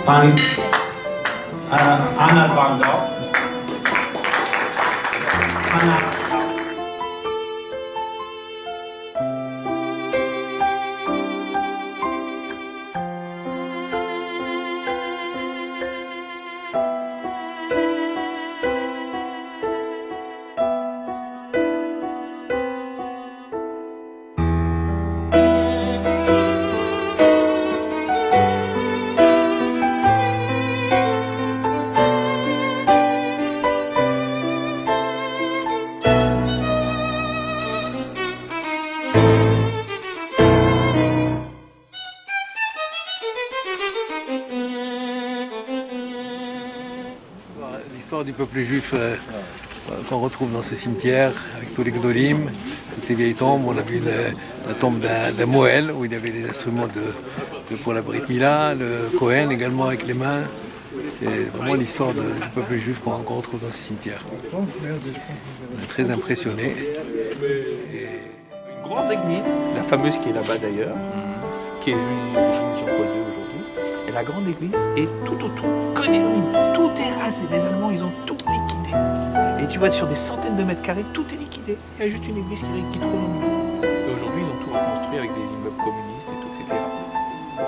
Pan Anna Banda. Anna. L'histoire du peuple juif qu'on retrouve dans ce cimetière, avec tous les gnolim, toutes ces vieilles tombes. On a vu la tombe d'un Moël, où il y avait les instruments pour la Brit Mila, le Cohen également avec les mains. C'est vraiment l'histoire du peuple juif qu'on retrouve dans ce cimetière. On est très impressionnés. Une grande église, la fameuse qui est là-bas d'ailleurs, qui est l'église Jean-Paul II aujourd'hui. Et la grande église est tout autour, que des ruines, tout est rasé. Les Allemands, ils ont tout liquidé. Et tu vois, sur des centaines de mètres carrés, tout est liquidé. Il y a juste une église qui trône au milieu. Et aujourd'hui, ils ont tout reconstruit avec des immeubles communistes et tout, etc.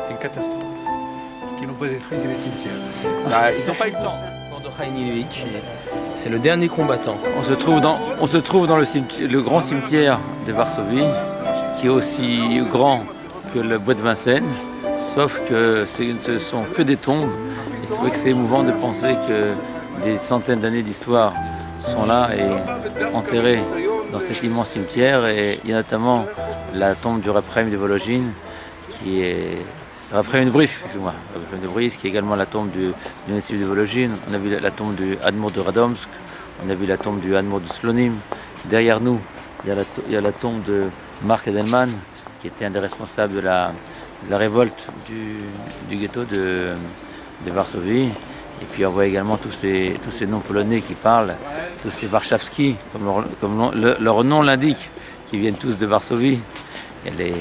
C'est une catastrophe. Qui n'ont pas détruit les cimetières. Bah, ils n'ont pas eu le temps. Mordechai Nilevich, c'est le dernier combattant. On se trouve dans le grand cimetière de Varsovie, qui est aussi grand que le bois de Vincennes, sauf que ce ne sont que des tombes. Et c'est vrai que c'est émouvant de penser que des centaines d'années d'histoire sont là et enterrées dans cet immense cimetière. Et il y a notamment la tombe du Reprem de Vologine, qui est Reprem de Brisk, excusez-moi, Reprem de Brisk, qui est également la tombe du natif de Vologine. On a vu la tombe du Admour de Radomsk, on a vu la tombe du Admour de Slonim. Derrière nous, il y a la tombe de Mark Edelman, qui était un des responsables de la révolte du ghetto de Varsovie. Et puis on voit également tous ces noms polonais qui parlent, tous ces Warszawski, comme leur nom l'indique, qui viennent tous de Varsovie. Il y a les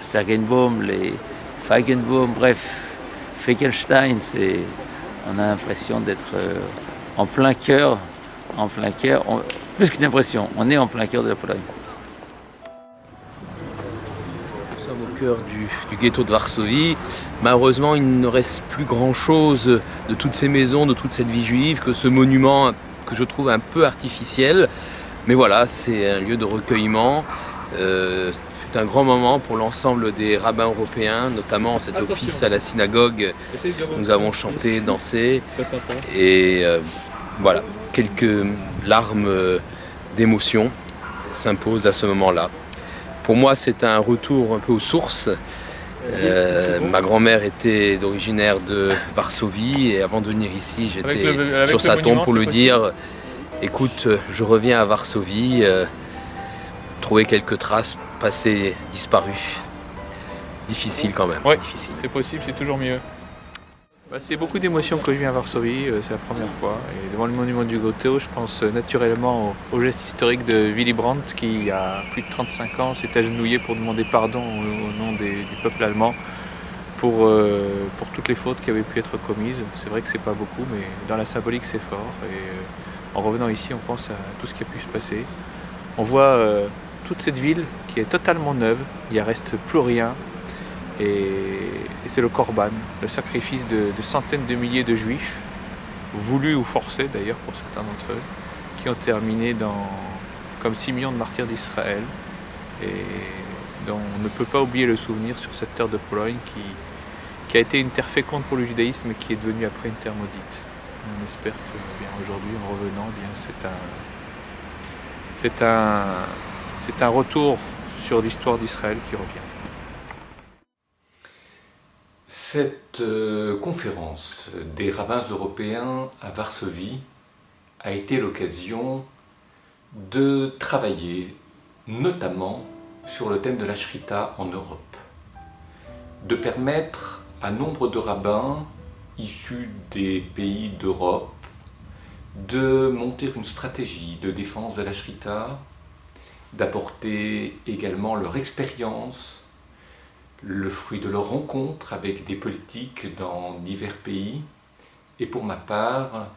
Sergenbaum, les Feigenbaum, bref, Feckelstein, on a l'impression d'être en plein cœur, plus qu'une impression, on est en plein cœur de la Pologne. Nous sommes au cœur du ghetto de Varsovie. Malheureusement, il ne reste plus grand-chose de toutes ces maisons, de toute cette vie juive, que ce monument que je trouve un peu artificiel. Mais voilà, c'est un lieu de recueillement. Ce fut un grand moment pour l'ensemble des rabbins européens, notamment cet office à la synagogue. Nous avons chanté, dansé. Et voilà, quelques larmes d'émotion s'imposent à ce moment-là. Pour moi, c'est un retour un peu aux sources. Ma grand-mère était originaire de Varsovie et avant de venir ici, j'étais sur sa tombe pour lui dire « Écoute, je reviens à Varsovie, trouver quelques traces passées, disparues. » Difficile quand même. Oui, difficile. c'est possible, c'est toujours mieux. C'est beaucoup d'émotions que je viens à Varsovie, c'est la première fois. Et devant le monument du ghetto, je pense naturellement au geste historique de Willy Brandt qui, il y a plus de 35 ans, s'est agenouillé pour demander pardon au nom du peuple allemand pour toutes les fautes qui avaient pu être commises. C'est vrai que c'est pas beaucoup, mais dans la symbolique c'est fort. Et en revenant ici, on pense à tout ce qui a pu se passer. On voit toute cette ville qui est totalement neuve, il ne reste plus rien. Et c'est le Korban, le sacrifice de centaines de milliers de juifs, voulus ou forcés d'ailleurs pour certains d'entre eux, qui ont terminé comme 6 millions de martyrs d'Israël, et dont on ne peut pas oublier le souvenir sur cette terre de Pologne qui a été une terre féconde pour le judaïsme et qui est devenue après une terre maudite. On espère que bien, aujourd'hui, en revenant, bien, c'est un retour sur l'histoire d'Israël qui revient. Cette conférence des rabbins européens à Varsovie a été l'occasion de travailler notamment sur le thème de la Shrita en Europe, de permettre à nombre de rabbins issus des pays d'Europe de monter une stratégie de défense de la Shrita, d'apporter également leur expérience, le fruit de leurs rencontres avec des politiques dans divers pays. Et pour ma part,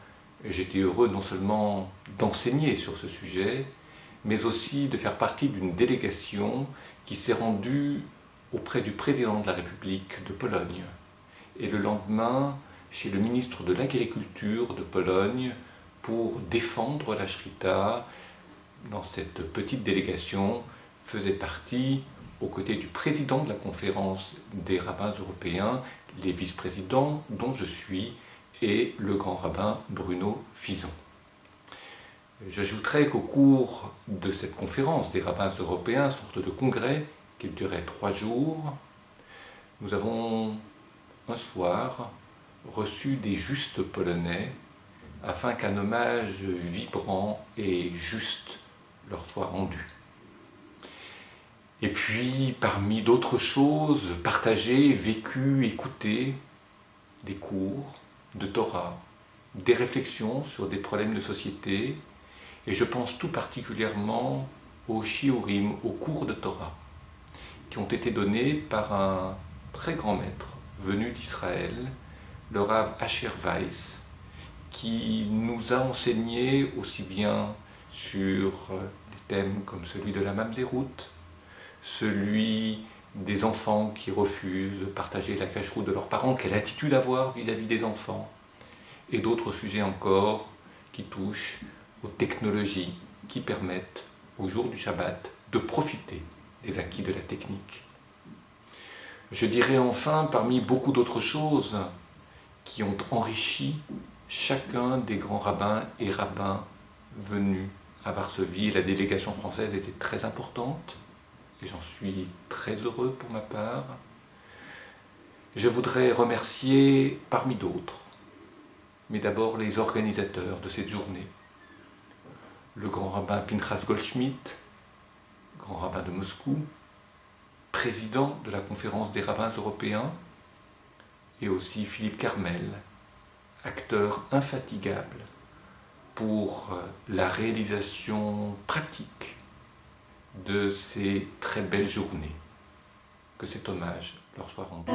j'étais heureux non seulement d'enseigner sur ce sujet, mais aussi de faire partie d'une délégation qui s'est rendue auprès du président de la République de Pologne. Et le lendemain, chez le ministre de l'Agriculture de Pologne, pour défendre la Shrita. Dans cette petite délégation faisait partie, aux côtés du président de la conférence des rabbins européens, les vice-présidents dont je suis et le grand rabbin Bruno Fison. J'ajouterai qu'au cours de cette conférence des rabbins européens, sorte de congrès qui durait 3 jours, nous avons un soir reçu des justes polonais afin qu'un hommage vibrant et juste leur soit rendu. Et puis, parmi d'autres choses, partager, vécu, écouter, des cours de Torah, des réflexions sur des problèmes de société, et je pense tout particulièrement aux shiurim, aux cours de Torah, qui ont été donnés par un très grand maître venu d'Israël, le Rav Asher Weiss, qui nous a enseigné aussi bien sur des thèmes comme celui de la mamzerout, celui des enfants qui refusent de partager la cacheroute de leurs parents, quelle attitude avoir vis-à-vis des enfants, et d'autres sujets encore qui touchent aux technologies qui permettent au jour du Shabbat de profiter des acquis de la technique. Je dirais enfin, parmi beaucoup d'autres choses qui ont enrichi chacun des grands rabbins et rabbins venus à Varsovie, la délégation française était très importante, et j'en suis très heureux pour ma part. Je voudrais remercier parmi d'autres, mais d'abord les organisateurs de cette journée. Le grand rabbin Pinchas Goldschmidt, grand rabbin de Moscou, président de la conférence des rabbins européens, et aussi Philippe Carmel, acteur infatigable pour la réalisation pratique de ces très belles journées. Que cet hommage leur soit rendu.